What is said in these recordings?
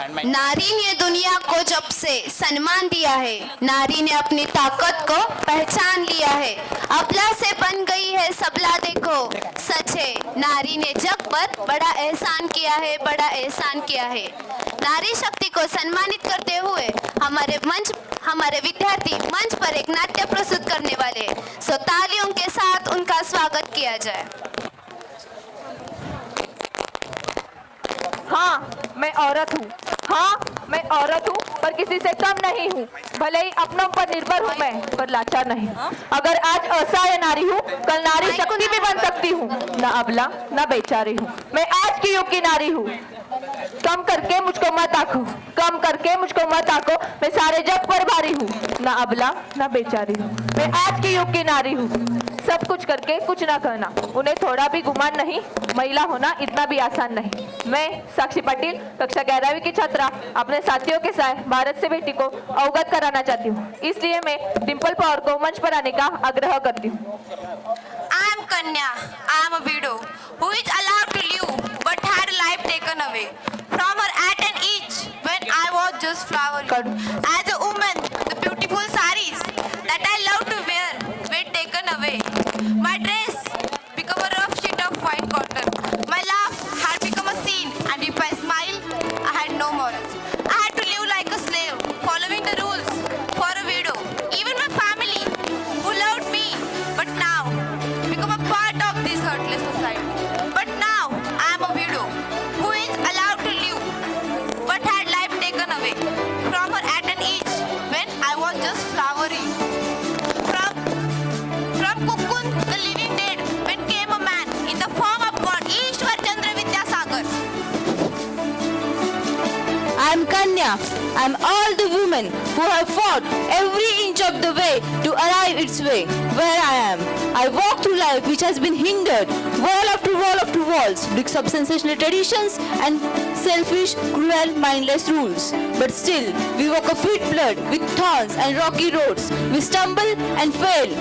नारी ने दुनिया को जब से सम्मान दिया है, नारी ने अपनी ताकत को पहचान लिया है, अबला से बन गई है सबला। देखो सच है, नारी ने जग पर बड़ा एहसान किया है, बड़ा एहसान किया है। नारी शक्ति को सम्मानित करते हुए हमारे विद्यार्थी मंच पर एक नाट्य प्रस्तुत करने वाले, सो तालियों के साथ उनका स्वागत किया जाए। हाँ मैं औरत हूँ, हाँ मैं औरत हूँ, पर किसी से कम नहीं हूँ। भले ही अपनों पर निर्भर हूँ मैं, पर लाचार नहीं। अगर आज असहाय नारी हूँ, कल नारी शक्ति भी बन सकती हूँ। ना अबला ना बेचारी हूँ, मैं आज की युग की नारी हूँ। कम करके मुझको मत आंको, कम करके मुझको मत आंको, मैं सारे जग पर भारी हूँ। ना अबला ना बेचारी हूँ, मैं आज की युग की नारी हूँ। सब कुछ करके कुछ ना करना, उन्हें थोड़ा भी गुमान नहीं, महिला होना इतना भी आसान नहीं। मैं साक्षी पाटिल, कक्षा 11वीं की छात्रा, अपने साथियों के साथ भारत से बेटी को अवगत कराना चाहती हूँ, इसलिए मैं डिम्पल पवार को मंच पर आने का आग्रह करती हूँ। I am Kanya. I am a widow who is allowed to live but had life taken away from her at an age when I was just flowering. As a woman, the beautiful saris that I love to wear were taken away. My dress became a rough sheet of white cotton. My laugh had become a scene, and if I smiled, I had no morals. I had to live like a slave, following the rules for a widow. Even my family, who loved me, but now become a part of this heartless society. But now I am a widow who is allowed to live but had life taken away from her at an age when I was just flowering. From Kukun, the living dead, when came a man in the form of God, Ishwar Chandra Vidyasagar. I am Kanya. I am all the women who have fought every inch of the way to arrive its way where I am. I walk through life which has been hindered, wall after wall after walls, bricks of sensational traditions and selfish, cruel, mindless rules. But still, we walk a feet blood with thorns and rocky roads. We stumble and fail.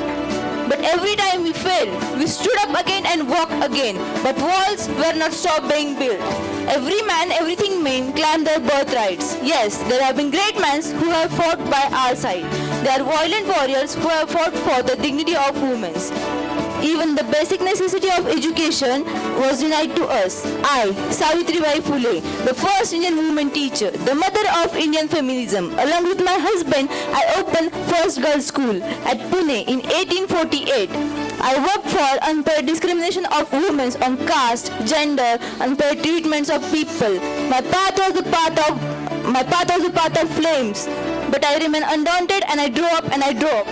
But every time we fail, we stood up again and walked again. But walls were not stopped being built. Every man, everything men claim their birthrights. Yes, there have been great men who have fought by our side. They are violent warriors who have fought for the dignity of women. Even the basic necessity of education was denied to us. I, Savitribai Phule, the first Indian woman teacher, the mother of Indian feminism, along with my husband, I opened first girls' school at Pune in 1848. I worked for unfair discrimination of women on caste, gender, unfair treatments of people. My path was the path of flames, but I remain undaunted and I drove up and I drove.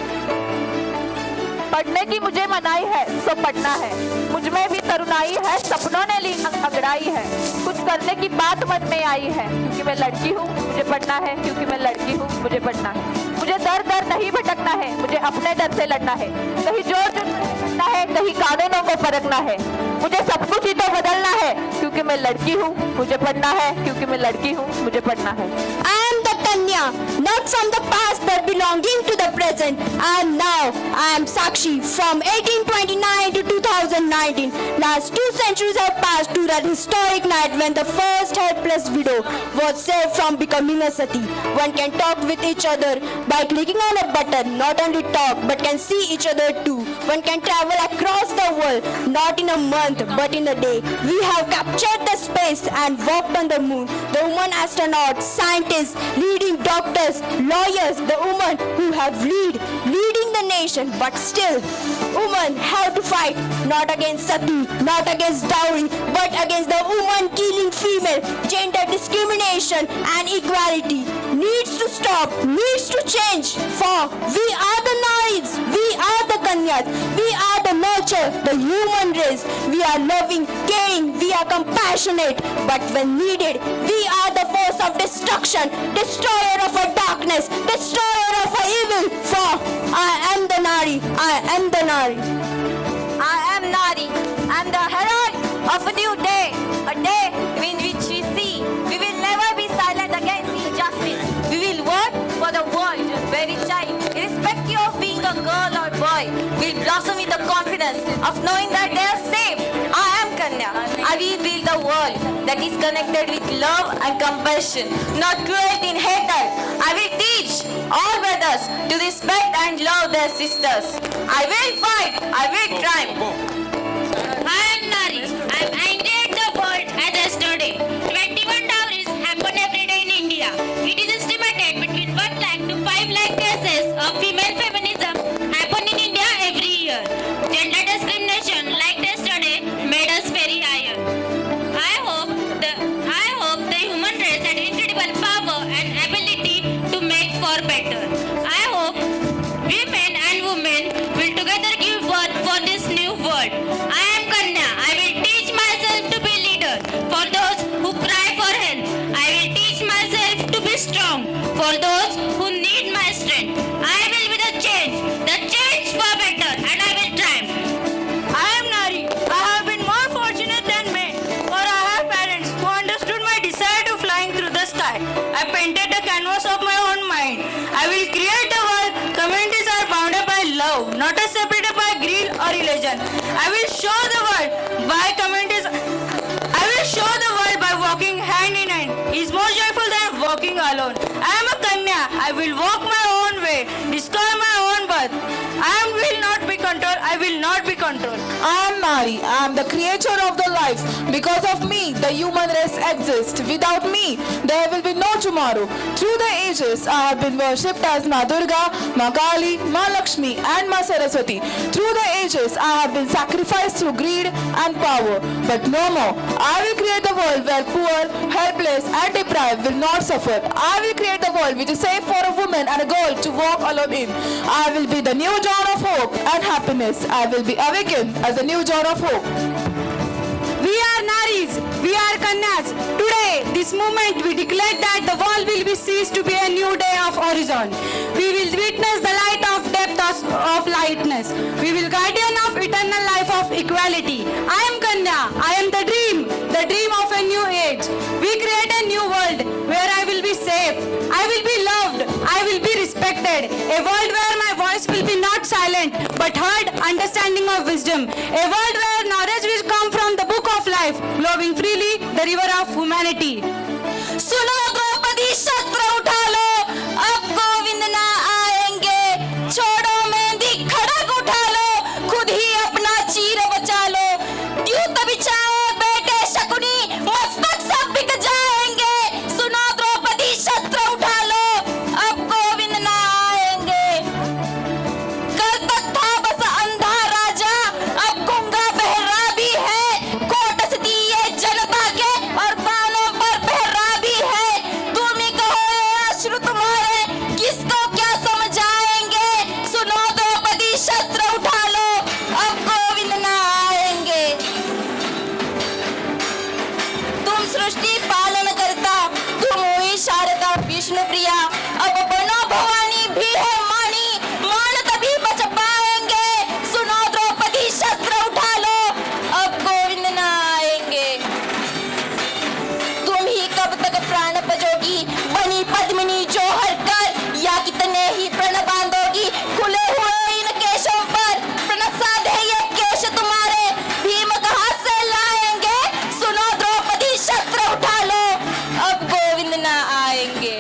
पढ़ने की मुझे मनाई है, सो पढ़ना है। मुझ में भी तरुणाई है, सपनों ने ली अंगड़ाई है। कुछ करने की बात मन में आई है, क्योंकि मैं लड़की हूँ, मुझे पढ़ना है, क्योंकि मैं लड़की हूँ, मुझे पढ़ना है। मुझे दर दर नहीं भटकना है, मुझे अपने डर से लड़ना है। कहीं जोर जुटना है, कहीं कानूनों को परखना है। मुझे सब कुछ ही तो बदलना है, क्योंकि मैं लड़की हूँ, मुझे पढ़ना है, क्योंकि मैं लड़की हूँ, मुझे पढ़ना है। I am the Kanya, not from the past but belonging to the present. And now I am Sakshi from 1829 to 2019. Last 2 centuries have passed to that historic night when the first helpless widow was saved from becoming a sati. One can talk with each other by clicking on a button, not only talk but can see each other too. One can travel across the world, not in a month but in a day. We have captured the space and walked on the moon. The woman astronauts, scientists, leading doctors, lawyers, the women who have leading the nation, but still, women have to fight not against sati, not against dowry, but against the woman killing female. Gender discrimination and equality needs to stop, needs to change. For we are the Naris, we are the Kanyas, we are the nurture, the human race. We are loving, caring, we are compassionate, but when needed, we are the force of destruction, destroyer of our darkness, destroyer of our evil. For I am the Nari, I am the Nari. I am Nari. I am the herald of a new day, a day in which we see we will never be silent against injustice. We will work for the world where each child, irrespective of being a girl or boy, will blossom with the confidence of knowing that they are safe. I am Kanya. I will build the world that is connected with love and compassion, not cruelty and hatred. I will teach all brothers to respect and love their sisters. I will fight, I will triumph. I am Nari. I am angry at the world as yesterday. 21 dowries happen every day in India. It is estimated between 1 lakh to 5 lakh cases of female feminism happen in India every year. Gender discrimination like yesterday made us very iron. I hope the human race had incredible power and ability to make for better. I hope women and women will together give birth for this new world. I am Kanya. I will teach myself to be leader for those who cry for help. I will teach myself to be strong for those who need my strength. I will be the change for better, and I will triumph. I am Nari. I have been more fortunate than men, for I have parents who understood my desire to flying through the sky. I painted the canvas of my own mind. I will create a world. Communities are bounded by love, not separated by greed or religion. I will show the world by communities. I will show the world by walking hand in hand. Is more joyful than walking alone. I am a Kanya. I will walk my own way, discover my own path. I will not be controlled. I will not be controlled. I am Nari. I am the creator of the life. Because of me, the human race exists. Without me, there will be no tomorrow. Through the ages, I have been worshipped as Ma Durga, Ma Kali, Ma Lakshmi and Ma Saraswati. Through the ages, I have been sacrificed through greed and power. But no more. I will create a world where poor, helpless and deprived will not suffer. I will create a world which is safe for a woman and a girl to walk alone in. I will be the new dawn of hope and happiness. I will be awakened as the new dawn of hope. We are Naris, we are Kanyas. Today, this moment, we declare that the world will be ceased to be a new day of horizon. We will witness the light of depth of lightness. We will guardian of eternal life of equality. I am Kanya, I am the dream of a new age. We create a new world where I will be safe, I will be loved, I will be respected. A world where my voice will be not silent, but heard, understanding of wisdom. A world where knowledge will come from the book of life, flowing freely the river of humanity. सुनो द्रौपदी शस्त्र उठा लो, अब गोविंद ना आएंगे. छोड़ो मेहंदी खड़ग उठा लो, खुद ही अपना चीर बचा लो. द्यूत बिछाओ बेटे शकुनी, मस्तक सब बिक जाएंगे. सुनो द्रौपदी शस्त्र उठा लो, अब गोविंद ना आएंगे. कल तक था बस अंधा राजा, अब गूंगा बहरा भी है. कोट से दिए जनता के और कानों पर पहरा भी है. तुम ही कहो ये अश्रु तुम्हारे, किसको क्या समझाएंगे. सुनो द्रौपदी शस्त्र उठा लो, अब गोविंद ना आएंगे. तुम सृष्टि पालन करता, तुम हुई शारदा विष्णु प्रिया. अब बनो भवानी भी है मानी, मान तभी बच पाएंगे. सुनो द्रौपदी शस्त्र उठा लो, अब गोविंद ना आएंगे. तुम ही कब तक प्राण बजोगी, बनी पद्मिनी जोहर कर, या कितने ही प्रण बांधोगी. खुले हुए इन केशों पर प्रण साधे ये केश तुम्हारे, भीम कहाँ से लाएंगे. सुनो द्रौपदी शस्त्र उठा लो, अब गोविंद ना आएंगे.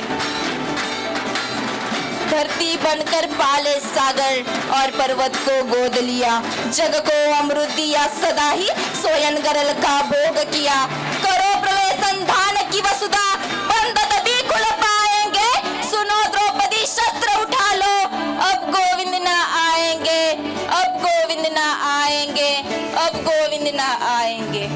धरती बनकर पाले सागर और पर्वत को गोद लिया. जग को अमृत दिया सदा ही, सोयन गरल का भोग किया. करो प्रवेश संधान की वसुधा, बंद तभी खुल पाएंगे. सुनो द्रौपदी शस्त्र उठा लो, अब गोविंद ना आएंगे. अब गोविंद ना आएंगे. अब गोविंद ना आएंगे.